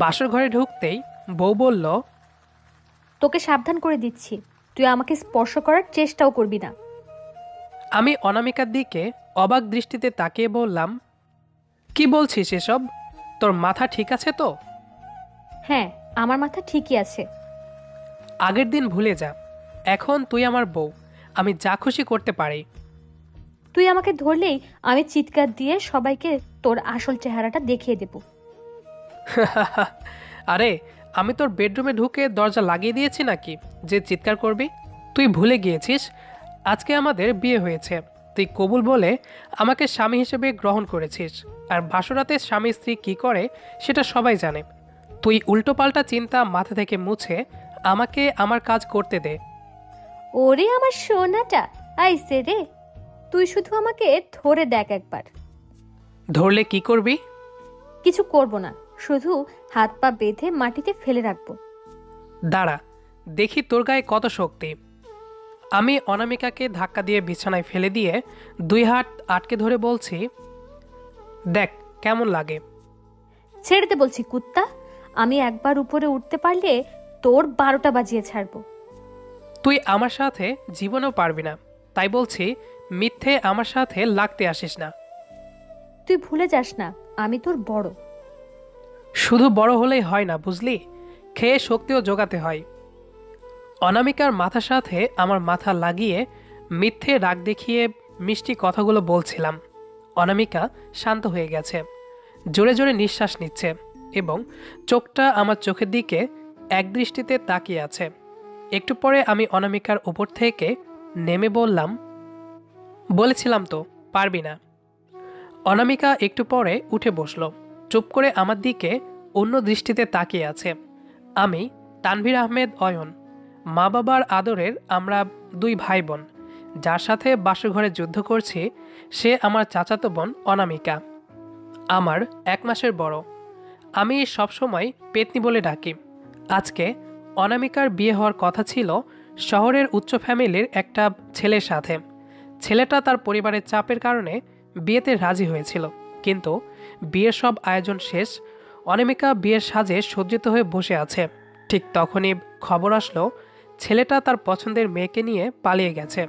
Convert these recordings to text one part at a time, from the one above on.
বাসর ঘরে ঢুকতেই বউ বলল, তোকে সাবধান করে দিচ্ছি, তুই আমাকে স্পর্শ করার চেষ্টাও করবি না। আমি অনামিকার দিকে অবাক দৃষ্টিতে তাকিয়ে বললাম, কি বলছিস এসব? তোর মাথা ঠিক আছে তো? হ্যাঁ, আমার মাথা ঠিকই আছে। আগের দিন ভুলে যা, এখন তুই আমার বউ, আমি যা খুশি করতে পারি। তুই আমাকে ধরলেই আমি চিৎকার দিয়ে সবাইকে তোর আসল চেহারাটা দেখিয়ে দেব। আরে, আমি তোর বেডরুমে ঢুকে দরজা লাগিয়ে দিয়েছি নাকি যে চিৎকার করবি? তুই ভুলে গিয়েছিস আজকে আমাদের বিয়ে হয়েছে। তুই কবুল বলে আমাকে স্বামী হিসেবে গ্রহণ করেছিস, আর ভাসরাতে স্বামী স্ত্রী কী করে সেটা সবাই জানে। তুই উল্টোপাল্টা চিন্তা মাথা থেকে মুছে আমাকে আমার কাজ করতে দে। ওরে আমার সোনাটা, আইসে রে। তুই শুধু আমাকে ধরে দেখ একবার। ধরলে কি করবি? কিছু করব না, শুধু হাত পা বেঁধে মাটিতে ফেলে রাখবো। দাঁড়া, দেখি তোর গায়ে কত শক্তি। আমি অনামিকাকে ধাক্কা দিয়ে বিছানায় ফেলে দিয়ে দুই হাত আটকে ধরে বলছি, দেখ কেমন লাগে। ছেড়ে দে বলছি কুত্তা। আমি একবার উপরে উঠতে পারলে তোর 12টা বাজিয়ে ছাড়বো। তুই আমার সাথে জীবনেও পারবি না, তাই বলছি মিথ্যে আমার সাথে লাগতে আসিস না। তুই ভুলে যাস না, আমি তোর বড়। শুধু বড় হলেই হয় না বুঝলি, খেয়ে শক্তিও জোগাতে হয়। অনামিকার মাথার সাথে আমার মাথা লাগিয়ে মিথ্যে রাগ দেখিয়ে মিষ্টি কথাগুলো বলছিলাম। অনামিকা শান্ত হয়ে গেছে, জোরে জোরে নিঃশ্বাস নিচ্ছে এবং চোখটা আমার চোখের দিকে একদৃষ্টিতে তাকিয়ে আছে। একটু পরে আমি অনামিকার উপর থেকে নেমে বললাম, বলেছিলাম তো পারবি না। অনামিকা একটু পরে উঠে বসলো, চুপ করে আমার দিকে অন্য দৃষ্টিতে তাকিয়ে আছে। আমি তানভীর আহমেদ অয়ন, মা বাবার আদরের আমরা দুই ভাই বোন। যার সাথে বাসরঘরে যুদ্ধ করছি সে আমার চাচাতো বোন অনামিকা, আমার 1 মাসের বড়। আমি সবসময় পেতনি বলে ডাকি। আজকে অনামিকার বিয়ে হওয়ার কথা ছিল শহরের উচ্চ ফ্যামিলির একটা ছেলের সাথে। ছেলেটা তার পরিবারের চাপের কারণে বিয়েতে রাজি হয়েছিল, কিন্তু বিয়ের সব আয়োজন শেষ, অনামিকা বিয়ের সাজে সজ্জিত হয়ে বসে আছে। ঠিক তখনই খবর আসলো ছেলেটা তার পছন্দের মেয়েকে নিয়ে পালিয়ে গেছে।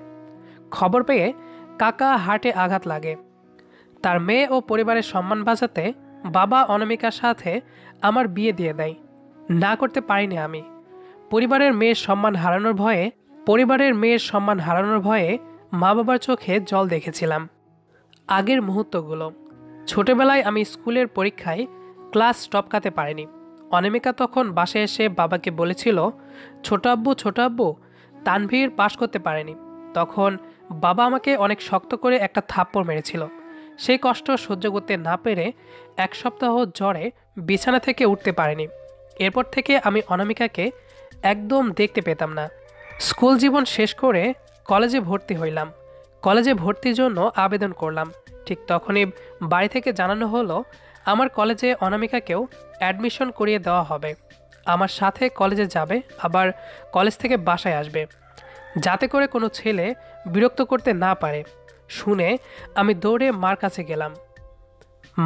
খবর পেয়ে কাকা হার্টে আঘাত লাগে। তার মেয়ে ও পরিবারের সম্মান বাঁচাতে বাবা অনামিকার সাথে আমার বিয়ে দিয়ে দেয়। না করতে পারিনি আমি। পরিবারের মেয়ের সম্মান হারানোর ভয়ে মা বাবার চোখে জল দেখেছিলাম। আগের মুহূর্তগুলো, ছোটবেলায় আমি স্কুলের পরীক্ষায় ক্লাস টপকাতে পারিনি। অনামিকা তখন বাসায় এসে বাবাকে বলেছিল, ছোট আব্বু তানভীর পাশ করতে পারেনি। তখন বাবা আমাকে অনেক শক্ত করে একটা থাপ্পড় মেরেছিল। সেই কষ্ট সহ্য করতে না পেরে 1 সপ্তাহ জ্বরে বিছানা থেকে উঠতে পারিনি। এরপর থেকে আমি অনামিকাকে একদম দেখতে পেতাম না। স্কুল জীবন শেষ করে কলেজে ভর্তি হইলাম। কলেজে ভর্তির জন্য আবেদন করলাম। ঠিক তখনই বাড়ি থেকে জানানো হলো আমার কলেজে অনামিকাকেও অ্যাডমিশন করিয়ে দেওয়া হবে। আমার সাথে কলেজে যাবে, আবার কলেজ থেকে বাসায় আসবে, যাতে করে কোনো ছেলে বিরক্ত করতে না পারে। শুনে আমি দৌড়ে মার কাছে গেলাম।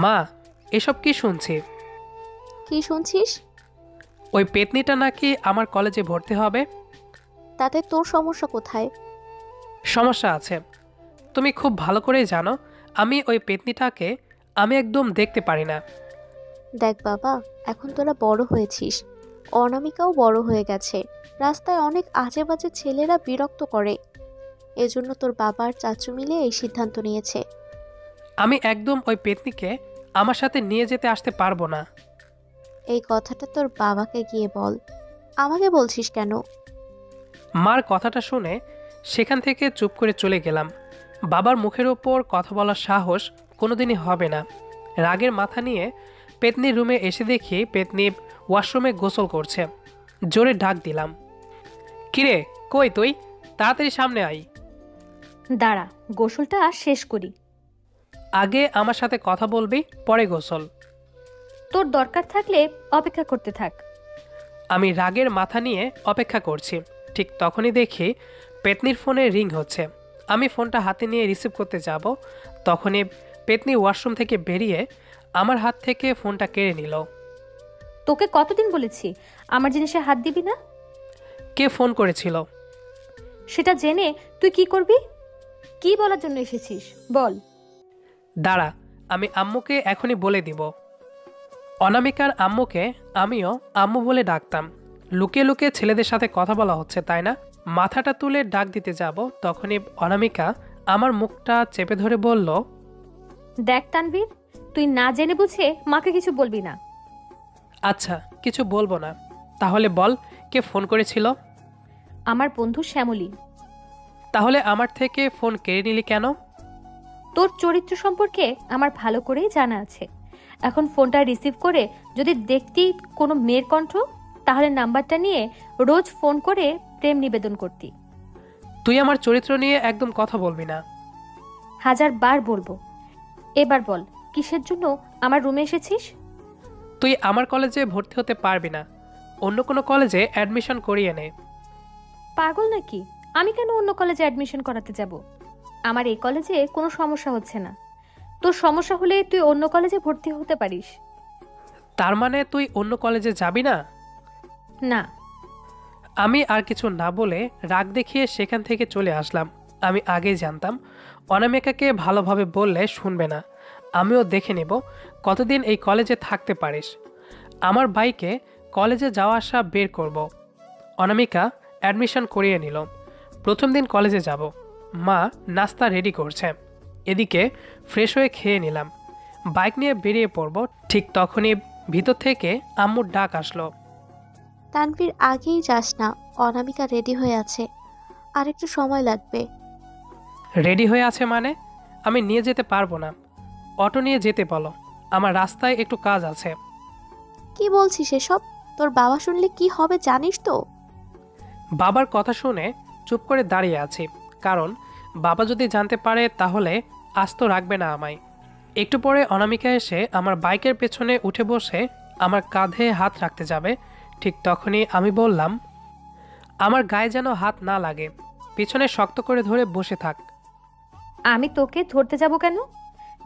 মা, এসব কি শুনছি? কি শুনছিস? ওই পেতনিটা নাকি আমার কলেজে ভর্তি হবে। তাতে তোর সমস্যা কোথায়? সমস্যা আছে। তুমি খুব ভালো করেই জানো আমি ওই পেতনিটাকে আমি একদম দেখতে পারি না। দেখ বাবা, এখন তোরা বড় হয়েছিস, অনামিকাও বড় হয়ে গেছে। রাস্তায় অনেক আজে বাজে ছেলেরা বিরক্ত করে, এজন্য তোর বাবা আর চাচু মিলে এই সিদ্ধান্ত নিয়েছে। আমি একদম ওই পেতনিকে আমার সাথে নিয়ে যেতে আসতে পারবো না। এই কথাটা তোর বাবাকে গিয়ে বল, আমাকে বলছিস কেন? মার কথাটা শুনে সেখান থেকে চুপ করে চলে গেলাম। বাবার মুখের ওপর কথা বলার সাহস কোনোদিনই হবে না। রাগের মাথা নিয়ে পেতনির রুমে এসে দেখি পেতনি ওয়াশরুমে গোসল করছে। জোরে ডাক দিলাম, কিরে কই তুই? তাড়াতাড়ি সামনে আই। দাঁড়া, গোসলটা শেষ করি। আগে আমার সাথে কথা বলবি, পরে গোসল। তোর দরকার থাকলে অপেক্ষা করতে থাক। আমি রাগের মাথা নিয়ে অপেক্ষা করছি। ঠিক তখনই দেখি পেতনির ফোনে রিং হচ্ছে। আমি ফোনটা হাতে নিয়ে রিসিভ করতে যাব, তখনই পেতনি ওয়াশরুম থেকে বেরিয়ে আমার হাত থেকে ফোনটা কেড়ে নিল। তোকে কতদিন বলেছি আমার জিনিসে হাত দিবি না? কে ফোন করেছিল? সেটা জেনে তুই কি করবি? কি বলার জন্য এসেছিস বল। দাঁড়া, আমি আম্মুকে এখনই বলে দিব। অনামিকার আম্মুকে আমিও আম্মু বলে ডাকতাম। লুকিয়ে লুকিয়ে ছেলেদের সাথে কথা বলা হচ্ছে, তাই না? মাথাটা তুলে ডাক দিতে যাব, তখনই অনামিকা আমার মুখটা চেপে ধরে বলল, দেখ তানভীর, তুই না জেনে বুঝে মাকে কিছু বলবি না। আচ্ছা, কিছু বলবো না। তাহলে বল, কে ফোন করেছিল? আমার বন্ধু শ্যামলী। তাহলে আমার থেকে ফোন কেড়ে নিলি কেন? তোর চরিত্র সম্পর্কে আমার ভালো করেই জানা আছে। এখন ফোনটা রিসিভ করে যদি দেখতি কোনো মেয়ের কণ্ঠ, তাহলে নাম্বারটা নিয়ে রোজ ফোন করে প্রেম নিবেদন করতি। তুই আমার চরিত্র নিয়ে একদম কথা বলবি না। 1000 বার বলবো। এবার বল, কিসের জন্য আমার রুমে এসেছিস? তুই আমার কলেজে ভর্তি হতে পারবি না, অন্য কোনো কলেজে অ্যাডমিশন করিয়ে নে। পাগল নাকি? আমি কেন অন্য কলেজে অ্যাডমিশন করাতে যাব? আমার এই কলেজে কোনো সমস্যা হচ্ছে না। তোর সমস্যা হলে তুই অন্য কলেজে ভর্তি হতে পারিস। তার মানে তুই অন্য কলেজে যাবি না? না। আমি আর কিছু না বলে রাগ দেখিয়ে সেখান থেকে চলে আসলাম। আমি আগেই জানতাম অনামিকাকে ভালোভাবে বললে শুনবে না। আমিও দেখে নেব কতদিন এই কলেজে থাকতে পারিস। আমার বাইকে কলেজে যাওয়া আসা বের করব। অনামিকা অ্যাডমিশন করিয়ে নিল। প্রথম দিন কলেজে যাব। মা নাস্তা রেডি করছে। এদিকে ফ্রেশ হয়ে খেয়ে নিলাম। বাইক নিয়ে বেরিয়ে পড়ব। ঠিক তখনই ভিতর থেকে আম্মুর ডাক আসলো, তানভীর আগেই যাস না, অনামিকা রেডি হয়ে আছে, আর একটু সময় লাগবে। রেডি হয়ে আছে মানে? আমি নিয়ে যেতে পারবো না। অটো নিয়ে যেতে বলো, আমার রাস্তায় একটু কাজ আছে। কি বলছিস এসব? তোর বাবা শুনলে কি হবে জানিস তো? বাবার কথা শুনে চুপ করে দাঁড়িয়ে আছি, কারণ বাবা যদি জানতে পারে তাহলে আস্ত রাখবে না আমায়। একটু পরে অনামিকা এসে আমার বাইকের পেছনে উঠে বসে আমার কাঁধে হাত রাখতে যাবে। ঠিক তখনই আমি বললাম, আমার গায়ে যেন হাত না লাগে, পিছনে শক্ত করে ধরে বসে থাক। আমি তোকে ধরতে যাব কেন?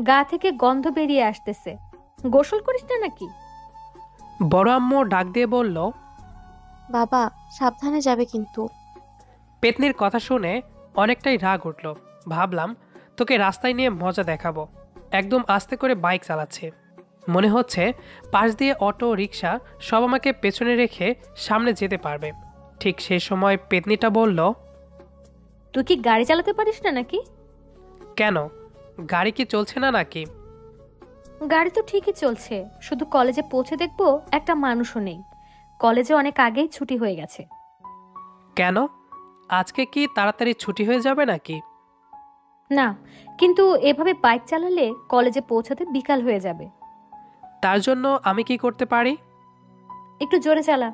গা থেকে গন্ধ বেরিয়ে আসতেছে। গোসল করিস না নাকি? বড় আম্মু ডাক দিয়ে বলল, বাবা সাবধানে যাবে কিন্তু। পেতনির কথা শুনে অনেকটাই রাগ উঠল। ভাবলাম তোকে রাস্তায় নিয়ে মজা দেখাবো। একদম আস্তে করে বাইক চালাচ্ছে, মনে হচ্ছে পাশ দিয়ে অটো রিক্সা সব আমাকে পেছনে রেখে সামনে যেতে পারবে। ঠিক সেই সময় পেতনিটা বলল, তুই কি গাড়ি চালাতে পারিস না নাকি? কেন, গাড়ি কি চলছে না নাকি? গাড়ি তো ঠিকই চলছে, শুধু কলেজে পৌঁছে দেখবো একটা মানুষও নেই। কলেজে অনেক আগেই ছুটি হয়ে গেছে। কেন, আজকে কি তাড়াতাড়ি ছুটি হয়ে যাবে নাকি? না, কিন্তু এভাবে বাইক চালালে কলেজে পৌঁছাতে বিকাল হয়ে যাবে। তার জন্য আমি কি করতে পারি? একটু জোরে চালা।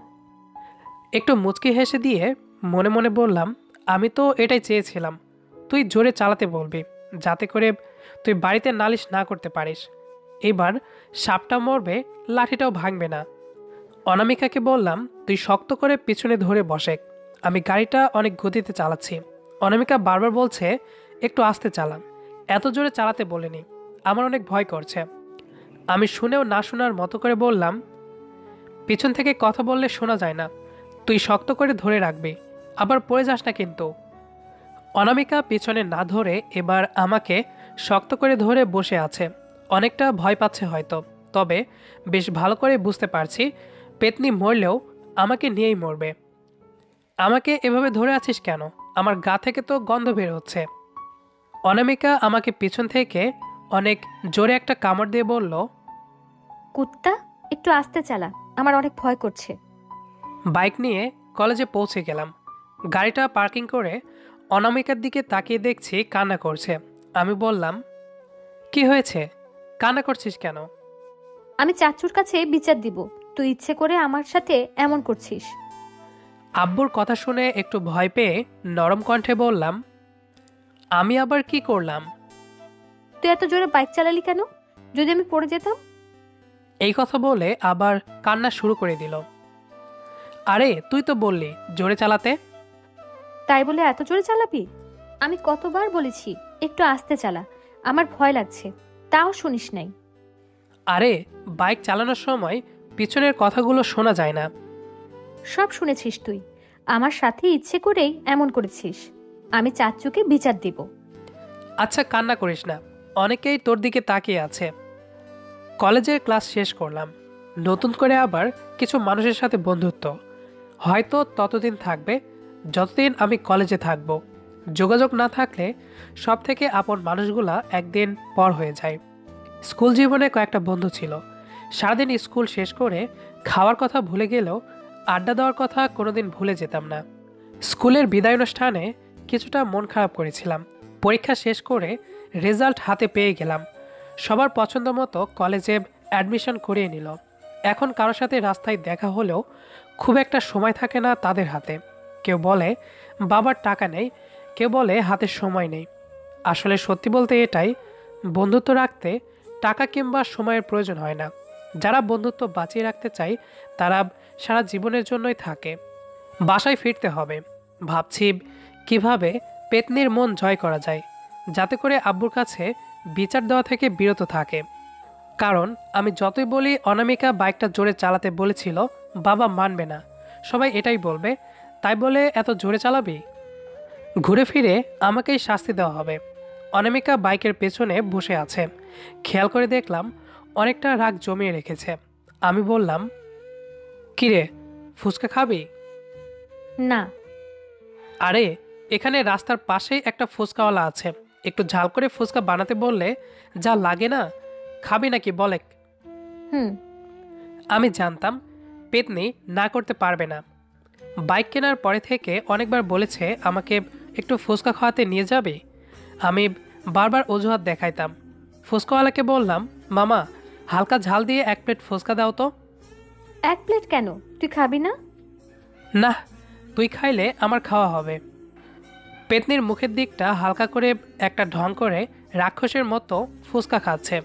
একটু মুচকি হেসে দিয়ে মনে মনে বললাম, আমি তো এটাই চেয়েছিলাম, তুই জোরে চালাতে বলবি, যাতে করে তুই বাড়িতে নালিশ না করতে পারিস। এবার সাপটা মরবে, লাঠিটাও ভাঙবে না। অনামিকাকে বললাম, তুই শক্ত করে পিছনে ধরে বসে। আমি গাড়িটা অনেক গতিতে চালাচ্ছি। অনামিকা বারবার বলছে একটু আস্তে চালাম, এত জোরে চালাতে বলিনি, আমার অনেক ভয় করছে। আমি শুনেও না শোনার মতো করে বললাম, পিছন থেকে কথা বললে শোনা যায় না, তুই শক্ত করে ধরে রাখবি, আবার পড়ে যাস না কিন্তু। অনামিকা পিছনে না ধরে এবার আমাকে শক্ত করে ধরে বসে আছে। অনেকটা ভয় পাচ্ছে হয়তো, তবে বেশ ভালো করে বুঝতে পারছি পেতনি মরলেও আমাকে নিয়েই মরবে। আমাকে এভাবে ধরে আছিস কেন? আমার গা থেকে তো গন্ধ বের হচ্ছে। অনামিকা আমাকে পিছন থেকে অনেক জোরে একটা কামড় দিয়ে বলল, কুত্তা, একটু আস্তে চালা, আমার অনেক ভয় করছে। বাইক নিয়ে কলেজে পৌঁছে গেলাম। গাড়িটা পার্কিং করে অনামিকার দিকে তাকিয়ে দেখছি কান্না করছে। আমি বললাম, কি হয়েছে, কান্না করছিস কেন? আমি চাচুর কাছে বিচার দিব, তুই ইচ্ছে করে আমার সাথে এমন করছিস। আব্বুর কথা শুনে একটু ভয় পেয়ে নরম কণ্ঠে বললাম, আমি আবার কি করলাম? তুই এত জোরে বাইক চালালি কেন? যদি আমি পড়ে যেতাম? এই কথা বলে আবার কান্না শুরু করে দিল। আরে তুই তো বললি জোরে চালাতে। তাই বলে এত জোরে চালাবি? আমি কতবার বলেছি একটু আস্তে চালা, আমার ভয় লাগছে, তাও শুনিস নাই। আরে বাইক চালানোর সময় পিছনের কথাগুলো শোনা যায় না। সব শুনেছিস তুই। আমার সাথে ইচ্ছে করেই এমন করেছিস। আমি চাচ্চুকে বিচার দিব। আচ্ছা কান্না করিস না, অনেকেই তোর দিকে তাকিয়ে আছে। কলেজের ক্লাস শেষ করলাম, নতুন করে আবার কিছু মানুষের সাথে বন্ধুত্ব। হয়তো ততদিন থাকবে যতদিন আমি কলেজে থাকব। যোগাযোগ না থাকলে সব থেকে আপন মানুষগুলা একদিন পর হয়ে যায়। স্কুল জীবনে কয়েকটা বন্ধু ছিল, সারাদিন স্কুল শেষ করে খাওয়ার কথা ভুলে গেলেও আড্ডা দেওয়ার কথা কোনোদিন ভুলে যেতাম না। স্কুলের বিদায় অনুষ্ঠানে কিছুটা মন খারাপ করেছিলাম। পরীক্ষা শেষ করে রেজাল্ট হাতে পেয়ে গেলাম, সবার পছন্দ মতো কলেজে অ্যাডমিশন করিয়ে নিল। এখন কারোর সাথে রাস্তায় দেখা হলেও খুব একটা সময় থাকে না তাদের হাতে। কেউ বলে বাবার টাকা নেই, কেউ বলে হাতে সময় নেই। আসলে সত্যি বলতে এটাই, বন্ধুত্ব রাখতে টাকা কিংবা সময়ের প্রয়োজন হয় না। যারা বন্ধুত্ব বাঁচিয়ে রাখতে চায় তারা সারা জীবনের জন্যই থাকে। বাসায় ফিরতে হবে, ভাবছি কিভাবে পেতনির মন জয় করা যায়, যাতে করে আব্বুর কাছে বিচার দেওয়া থেকে বিরত থাকে। কারণ আমি যতই বলি অনামিকা বাইকটা জোরে চালাতে বলেছিল, বাবা মানবে না, সবাই এটাই বলবে, তাই বলে এত জোরে চালাবি? ঘুরে ফিরে আমাকেই শাস্তি দেওয়া হবে। অনামিকা বাইকের পেছনে বসে আছে, খেয়াল করে দেখলাম অনেকটা রাগ জমিয়ে রেখেছে। আমি বললাম, কিরে ফুচকা খাবি? না। আরে এখানে রাস্তার পাশেই একটা ফুচকাওয়ালা আছে, একটু ঝাল করে ফুচকা বানাতে বললে যা লাগে না। খাবি নাকি বলেক? হুম। আমি জানতাম পেতনি না করতে পারবে না। বাইক কেনার পরে থেকে অনেকবার বলেছে আমাকে একটু ফুচকা খাওয়াতে নিয়ে যাবে। আমি বারবার অজুহাত দেখাইতাম। ফুচকাওয়ালাকে বললাম, মামা হালকা ঝাল দিয়ে 1 প্লেট ফুচকা দাও তো। 1 প্লেট কেন? তুই খাবি না? না, তুই খাইলে আমার খাওয়া হবে। পেতনির মুখের দিকটা হালকা করে একটা ঢং করে রাক্ষসের মতো ফুচকা খাচ্ছে।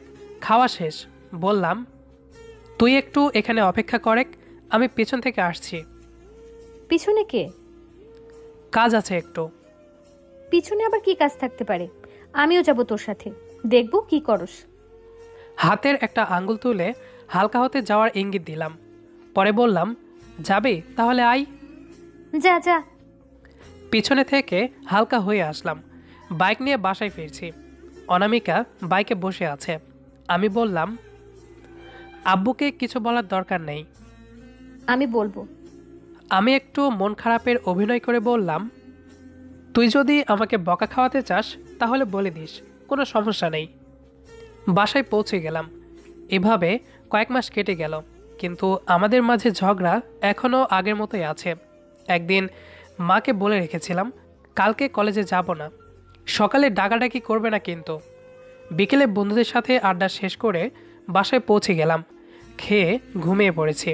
খাওয়া শেষ, বললাম, তুই একটু এখানে অপেক্ষা করেক, আমি পেছন থেকে আসছি। পিছনে কে? কাজ আছে একটু। পিছনে আবার কি কাজ থাকতে পারে? আমিও যাব তোর সাথে, দেখবো কি করস। হাতের একটা আঙ্গুল তুলে হালকা হতে যাওয়ার ইঙ্গিত দিলাম। পরে বললাম, যাবে তাহলে আই। যা যা। পিছনে থেকে হালকা হয়ে আসলাম, বাইক নিয়ে বাসায় ফিরছি। অনামিকা বাইকে বসে আছে। আমি বললাম, আব্বুকে কিছু বলার দরকার নেই। আমি বলবো। আমি একটু মন খারাপের অভিনয় করে বললাম, তুই যদি আমাকে বকা খাওয়াতে চাস তাহলে বলে দিস, কোনো সমস্যা নেই। বাসায় পৌঁছে গেলাম। এভাবে কয়েক মাস কেটে গেল, কিন্তু আমাদের মাঝে ঝগড়া এখনও আগের মতোই আছে। একদিন মাকে বলে রেখেছিলাম কালকে কলেজে যাব না, সকালে ডাকাডাকি করবে না কিন্তু। বিকেলে বন্ধুদের সাথে আড্ডা শেষ করে বাসায় পৌঁছে গেলাম, খেয়ে ঘুমিয়ে পড়েছি।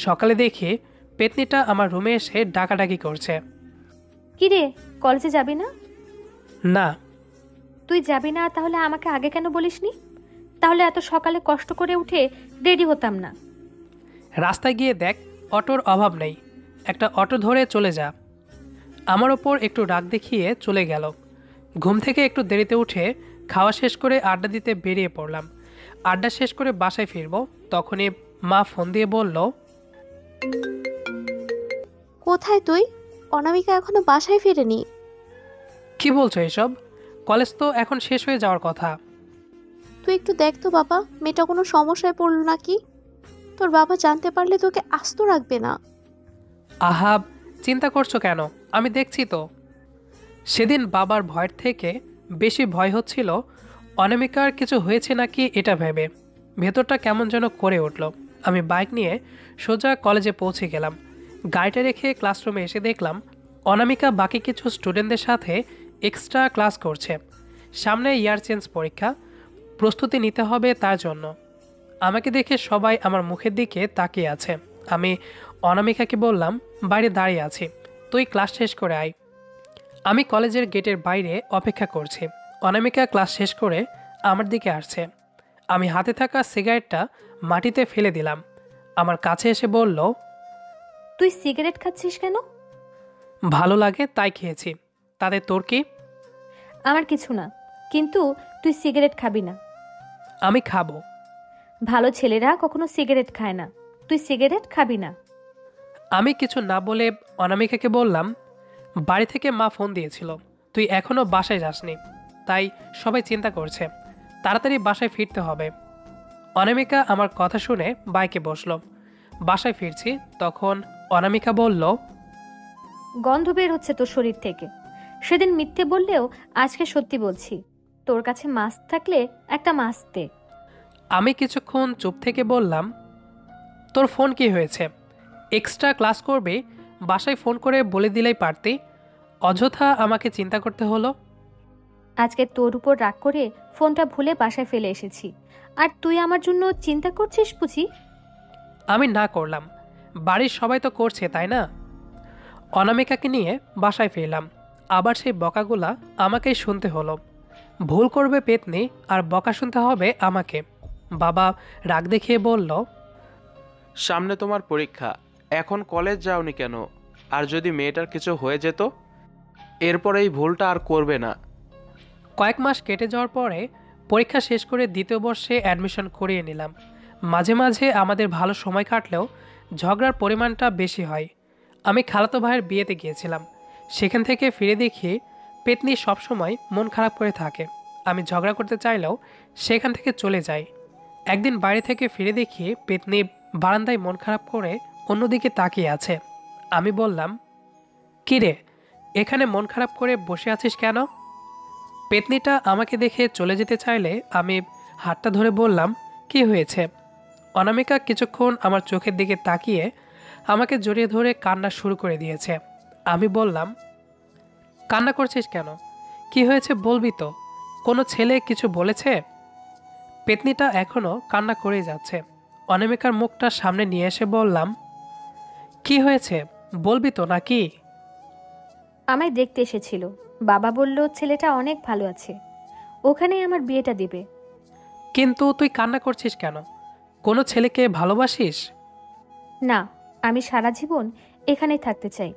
সকালে দেখি পেতনিটা আমার রুমে এসে ডাকাডাকি করছে। কি রে, কলেজে যাবি না? না। তুই যাবি না তাহলে আমাকে আগে কেন বলিসনি? তাহলে এত সকালে কষ্ট করে উঠে রেডি হতাম না। রাস্তায় গিয়ে দেখ অটোর অভাব নেই, একটা অটো ধরে চলে যা। আমার ওপর একটু রাগ দেখিয়ে চলে গেল। ঘুম থেকে একটু দেরিতে উঠে খাওয়া শেষ করে আড্ডা দিতে বেরিয়ে পড়লাম। আড্ডা শেষ করে বাসায় ফিরবো, তখনই মা ফোন দিয়ে বলল, কোথায় তুই? অনামিকা এখনো বাসায় ফেরেনি। কি বলছো এসব? কলেজ তো এখন শেষ হয়ে যাওয়ার কথা। তুই একটু দেখ তো বাবা, মেয়েটা কোনো সমস্যায় পড়লো নাকি? তোর বাবা জানতে পারলে তোকে আস্ত রাখবে না। আহাব, চিন্তা করছো কেন? আমি দেখছি তো। সেদিন বাবার ভয়ের থেকে বেশি ভয় হচ্ছিল অনামিকার কিছু হয়েছে নাকি এটা ভেবে। ভেতরটা কেমন যেন করে উঠল। আমি বাইক নিয়ে সোজা কলেজে পৌঁছে গেলাম। গাড়িটা রেখে ক্লাসরুমে এসে দেখলাম অনামিকা বাকি কিছু স্টুডেন্টদের সাথে এক্সট্রা ক্লাস করছে। সামনে ইয়ার চেঞ্জ পরীক্ষা, প্রস্তুতি নিতে হবে তার জন্য। আমাকে দেখে সবাই আমার মুখের দিকে তাকিয়ে আছে। আমি অনামিকাকে বললাম, বাইরে দাঁড়িয়ে আছি, তুই ক্লাস শেষ করে আয়। আমি কলেজের গেটের বাইরে অপেক্ষা করছি। অনামিকা ক্লাস শেষ করে আমার দিকে আসছে। আমি হাতে থাকা সিগারেটটা মাটিতে ফেলে দিলাম। আমার কাছে এসে বলল, তুই সিগারেট খাচ্ছিস কেন? ভালো লাগে তাই খেয়েছি, তাতে তোর কি? আমার কিছু না, কিন্তু তুই সিগারেট খাবি না। আমি খাবো। ভালো ছেলেরা কখনো সিগারেট খায় না। তুই সিগারেট খাবি না। আমি কিছু না বলে অনামিকাকে বললাম, বাড়ি থেকে মা ফোন দিয়েছিল, তুই এখনো বাসায় যাসনি, তাই সবাই চিন্তা করছে, তাড়াতাড়ি বাসায় ফিরতে হবে। অনামিকা আমার কথা শুনে বাইকে বসলো। বাসায় ফিরছি তখন অনামিকা বলল, গন্ধ বের হচ্ছে তোর শরীর থেকে। সেদিন মিথ্যে বললেও আজকে সত্যি বলছি। তোর কাছে মাস্ক থাকলে একটা মাস্ক দে। আমি কিছুক্ষণ চুপ থেকে বললাম, তোর ফোন কি হয়েছে? এক্সট্রা ক্লাস করবে, বাসায় ফোন করে বলে দিলেই পারতি, অযথা আমাকে চিন্তা করতে হলো। আজকে তোর উপর রাগ করে ফোনটা ভুলে বাসায় ফেলে এসেছি, আর তুই আমার জন্য চিন্তা করছিস বুঝি? আমি না করলাম, বাড়ির সবাই তো করছে, তাই না? অনামিকাকে নিয়ে বাসায় ফিরলাম, আবার সেই বকাগুলা আমাকেই শুনতে হলো। ভুল করবে পেতনি আর বকা শুনতে হবে আমাকে। বাবা রাগ দেখিয়ে বলল, সামনে তোমার পরীক্ষা, এখন কলেজ যাওনি কেন? আর যদি মেয়েটার কিছু হয়ে যেত? এরপর এই ভুলটা আর করবে না। কয়েক মাস কেটে যাওয়ার পরে পরীক্ষা শেষ করে দ্বিতীয় বর্ষে অ্যাডমিশন করিয়ে নিলাম। মাঝে মাঝে আমাদের ভালো সময় কাটলেও ঝগড়ার পরিমাণটা বেশি হয়। আমি খালাতো ভাইয়ের বিয়েতে গিয়েছিলাম, সেখান থেকে ফিরে দেখি পেতনি সবসময় মন খারাপ করে থাকে। আমি ঝগড়া করতে চাইলেও সেখান থেকে চলে যাই। একদিন বাইরে থেকে ফিরে দেখি পেতনি বারান্দায় মন খারাপ করে অন্যদিকে তাকিয়ে আছে। আমি বললাম, কী রে, এখানে মন খারাপ করে বসে আছিস কেন? পেতনিটা আমাকে দেখে চলে যেতে চাইলে আমি হাতটা ধরে বললাম, কি হয়েছে? অনামিকা কিছুক্ষণ আমার চোখের দিকে তাকিয়ে আমাকে জড়িয়ে ধরে কান্না শুরু করে দিয়েছে। আমি বললাম, কান্না করছিস কেন? কি হয়েছে বলবি তো? কোনো ছেলে কিছু বলেছে? পেতনিটা এখনও কান্না করেই যাচ্ছে। অনামিকার মুখটা সামনে নিয়ে এসে বললাম, কি হয়েছে বলবি তো নাকি? আমায় দেখতে এসেছিল, বাবা বলল ছেলেটা অনেক ভালো আছে, ওখানেই আমার বিয়েটা দিবে। কিন্তু তুই কান্না করছিস কেন? কোনো ছেলেকে ভালোবাসিস? না, আমি সারা জীবন এখানেই থাকতে চাই,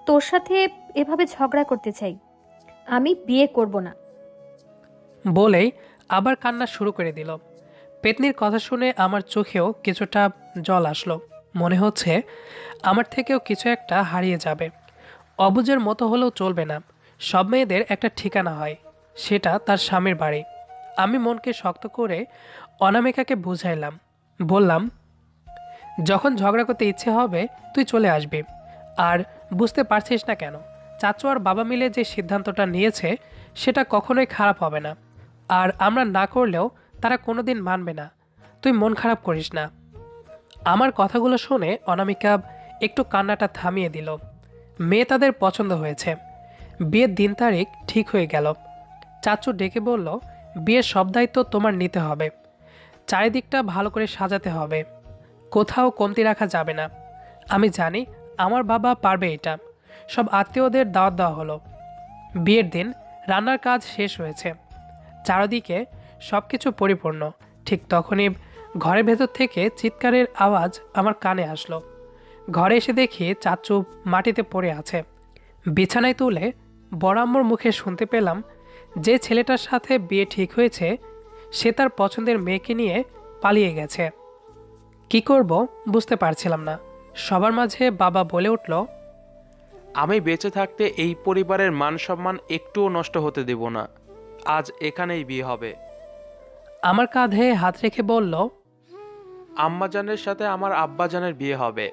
তোর সাথে এভাবে ঝগড়া করতে চাই। আমি বিয়ে করব না। বলেই আবার কান্না শুরু করে দিল। পেতনির কথা শুনে আমার চোখেও কিছুটা জল আসলো। মনে হচ্ছে আমার থেকেও কিছু একটা হারিয়ে যাবে। অবুঝের মতো হলেও চলবে না, সব মেয়েদের একটা ঠিকানা হয়, সেটা তার স্বামীর বাড়ি। আমি মনকে শক্ত করে অনামিকাকে বুঝাইলাম, বললাম, যখন ঝগড়া করতে ইচ্ছে হবে তুই চলে আসবি। আর বুঝতে পারছিস না কেন? চাচু আর বাবা মিলে যে সিদ্ধান্তটা নিয়েছে সেটা কখনোই খারাপ হবে না, আর আমরা না করলেও তারা কোনোদিন মানবে না। তুই মন খারাপ করিস না। আমার কথাগুলো শুনে অনামিকা একটু কান্নাটা থামিয়ে দিল। মেয়ে তাদের পছন্দ হয়েছে, বিয়ের দিন তারিখ ঠিক হয়ে গেল। চাচু ডেকে বলল, বিয়ের সব দায়িত্ব তোমার নিতে হবে, চারিদিকটা ভালো করে সাজাতে হবে, কোথাও কমতি রাখা যাবে না। আমি জানি আমার বাবা পারবে এটা। সব আত্মীয়দের দাওয়াত দেওয়া হলো। বিয়ের দিন রান্নার কাজ শেষ হয়েছে, চারদিকে সব কিছু পরিপূর্ণ। ঠিক তখনই ঘরের ভেতর থেকে চিৎকারের আওয়াজ আমার কানে আসলো। ঘরে এসে দেখি চাচু মাটিতে পড়ে আছে। বিছানায় তুলে বড় আম্মুর মুখে শুনতে পেলাম, যে ছেলেটার সাথে বিয়ে ঠিক হয়েছে সে তার পছন্দের মেয়েকে নিয়ে পালিয়ে গেছে। কি করব বুঝতে পারছিলাম না। সবার মাঝে বাবা বলে উঠল, আমি বেঁচে থাকতে এই পরিবারের মান সম্মান একটুও নষ্ট হতে দেব না। আজ এখানেই বিয়ে হবে। আমার কাঁধে হাত রেখে বলল, আম্মাজানের সাথে আমার আব্বাজানের বিয়ে হবে।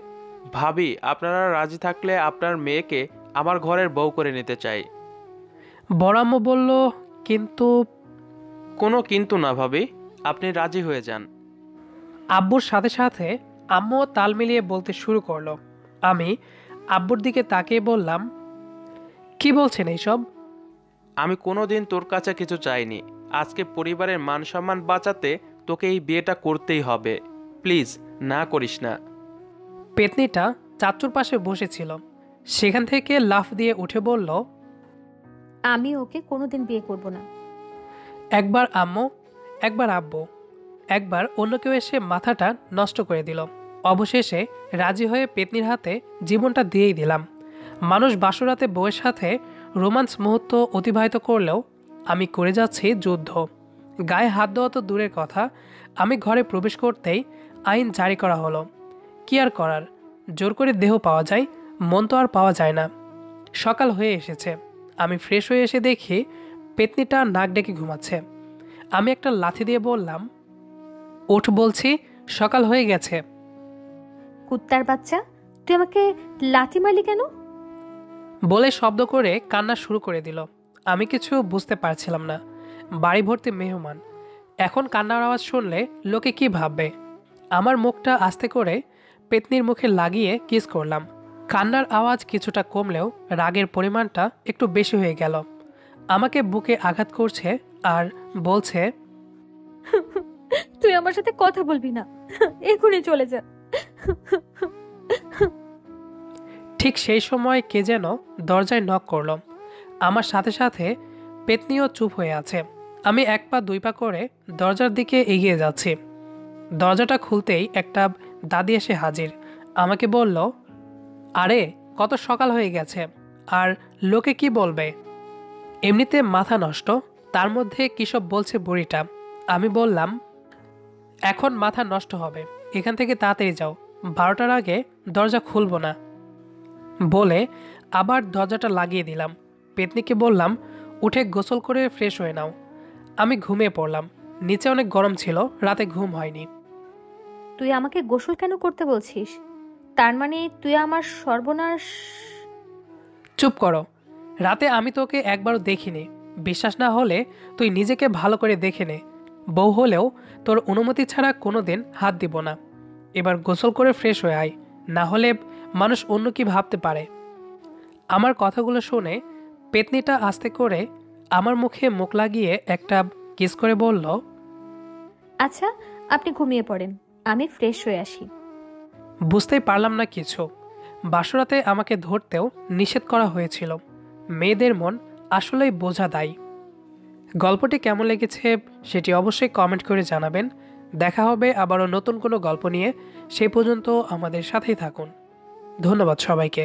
ভাবি, আপনারা রাজি থাকলে আপনার মেয়েকে আমার ঘরের বউ করে নিতে চাই। বড় আম্মু বলল, কিন্তু। কোনো কিন্তু না ভাবি, আপনি রাজি হয়ে যান। আব্বুর সাথে সাথে আম্মুও তাল মিলিয়ে বলতে শুরু করলো। আমি আব্বুর দিকে তাকিয়ে বললাম, কি বলছেন এইসব? আমি কোনোদিন তোর কাছে কিছু চাইনি। আজকে পরিবারের মান সম্মান বাঁচাতে তোকে এই বিয়েটা করতেই হবে। প্লিজ না করিস না। পেতনিটা চাচুর পাশে বসেছিল, সেখান থেকে লাফ দিয়ে উঠে বলল, আমি ওকে কোনোদিন বিয়ে করব না। একবার আম্মু, একবার আব্বু, একবার অন্য কেউ এসে মাথাটা নষ্ট করে দিল। অবশেষে রাজি হয়ে পেতনির হাতে জীবনটা দিয়েই দিলাম। মানুষ বাসরাতে বউয়ের সাথে রোমান্স মুহূর্ত অতিবাহিত করলেও আমি করে যাচ্ছি যুদ্ধ। গায়ে হাত দেওয়া তো দূরের কথা, আমি ঘরে প্রবেশ করতেই আইন জারি করা হলো। কি আর করার, জোর করে দেহ পাওয়া যায়, মন তো আর পাওয়া যায় না। সকাল হয়ে এসেছে। আমি ফ্রেশ হয়ে এসে দেখি পেতনিটা নাক ডেকে ঘুমাচ্ছে। আমি একটা লাথি দিয়ে বললাম, ওঠ বলছি, সকাল হয়ে গেছে। কুত্তার বাচ্চা, তুই আমাকে লাথি মারলি কেন? বলে শব্দ করে কান্না শুরু করে দিল। আমি কিছু বুঝতে পারছিলাম না। বাড়ি ভর্তি মেহমান, এখন কান্নার আওয়াজ শুনলে লোকে কি ভাববে। আমার মুখটা আস্তে করে পেতনির মুখে লাগিয়ে কিস করলাম। কান্নার আওয়াজ কিছুটা কমলেও রাগের পরিমাণটা একটু বেশি হয়ে গেল। আমাকে বুকে আঘাত করছে আর বলছে, তুই আমার সাথে কথা বলবি না, এখনই চলে যা। ঠিক সেই সময় কে যেন দরজায় নক করল। আমার সাথে সাথে পেতনিও চুপ হয়ে আছে। আমি এক পা দুই পা করে দরজার দিকে এগিয়ে যাচ্ছি। দরজাটা খুলতেই একটা দাদি এসে হাজির। আমাকে বলল, আরে কত সকাল হয়ে গেছে, আর লোকে কি বলবে? এমনিতে মাথা নষ্ট, তার মধ্যে কিসব বলছে বুড়িটা। আমি বললাম, এখন মাথা নষ্ট হবে, এখান থেকে তাড়াতাড়ি যাও, 12টার আগে দরজা খুলব না। বলে আবার দরজাটা লাগিয়ে দিলাম। পেতনিকে বললাম, উঠে গোসল করে ফ্রেশ হয়ে নাও। আমি ঘুমিয়ে পড়লাম। নিচে অনেক গরম ছিল, রাতে ঘুম হয়নি। তুই আমাকে গোসল কেন করতে বলছিস? তার মানে তুই আমার সর্বনাশ। চুপ করো। রাতে আমি তোকে একবারও দেখিনি। বিশ্বাস না হলে তুই নিজেকে ভালো করে দেখে নে। বউ হলেও তোর অনুমতি ছাড়া কোনোদিন হাত দিব না। এবার গোসল করে ফ্রেশ হয়ে আয়, না হলে মানুষ অন্য কি ভাবতে পারে। আমার কথাগুলো শুনে পেতনিটা আস্তে করে আমার মুখে মুখ লাগিয়ে একটা কিস করে বলল, আচ্ছা, আপনি ঘুমিয়ে পড়েন, আমি ফ্রেশ হয়ে আসি। বুঝতেই পারলাম না কিছু। বাসরাতে আমাকে ধরতেও নিষেধ করা হয়েছিল। মেয়েদের মন আসলেই বোঝা দায়। গল্পটি কেমন লেগেছে সেটি অবশ্যই কমেন্ট করে জানাবেন। দেখা হবে আবারও নতুন কোনো গল্প নিয়ে। সেই পর্যন্ত আমাদের সাথেই থাকুন। ধন্যবাদ সবাইকে।